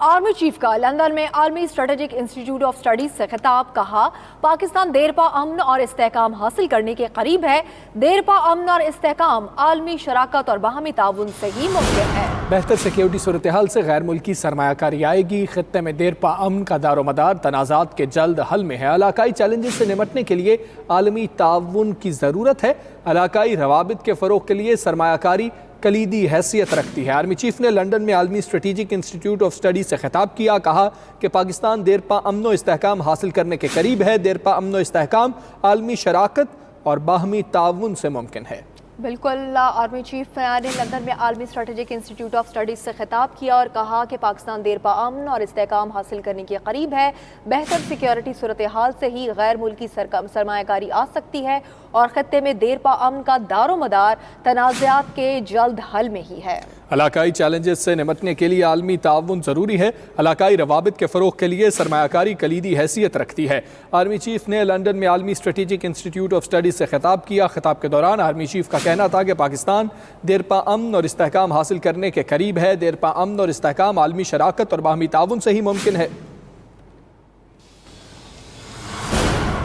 Army chief کا London میں عالمی اسٹریٹجک انسٹیٹیوٹ آف اسٹڈیز سے خطاب، کہا پاکستان دیر پا امن اور استحکام حاصل کرنے کے قریب ہے۔ دیر پا امن اور استحکام عالمی شراکت اور باہمی تعاون سے ہی ممکن ہے۔ بہتر سیکیورٹی صورتحال سے غیر ملکی سرمایہ کاری آئے گی۔ خطے میں دیر پا امن کا دار و مدار تنازعات کے جلد حل میں ہے۔ علاقائی چیلنجز سے نمٹنے کے لیے عالمی تعاون کی ضرورت ہے۔ علاقائی روابط کے فروغ کے لیے سرمایہ کاری کلیدی حیثیت رکھتی ہے۔ آرمی چیف نے لندن میں عالمی اسٹریٹجک انسٹیٹیوٹ آف اسٹڈیز سے خطاب کیا، کہا کہ پاکستان دیر پا امن و استحکام حاصل کرنے کے قریب ہے۔ دیر پا امن و استحکام عالمی شراکت اور باہمی تعاون سے ممکن ہے۔ بالکل، آرمی چیف نے لندن میں عالمی اسٹریٹجک انسٹیٹیوٹ آف اسٹڈیز سے خطاب کیا اور کہا کہ پاکستان دیر پا امن اور استحکام حاصل کرنے کے قریب ہے۔ بہتر سیکیورٹی صورتحال سے ہی غیر ملکی سرمایہ کاری آ سکتی ہے اور خطے میں دیر پا امن کا دار و مدار تنازعات کے جلد حل میں ہی ہے۔ علاقائی چیلنجز سے نمٹنے کے لیے عالمی تعاون ضروری ہے۔ علاقائی روابط کے فروغ کے لیے سرمایہ کاری کلیدی حیثیت رکھتی ہے۔ آرمی چیف نے لندن میں عالمی اسٹریٹجک انسٹیٹیوٹ آف اسٹڈیز سے خطاب کیا۔ خطاب کے دوران آرمی چیف کا کہنا تھا کہ پاکستان دیر پا امن اور استحکام حاصل کرنے کے قریب ہے۔ دیر پا امن اور استحکام عالمی شراکت اور باہمی تعاون سے ہی ممکن ہے۔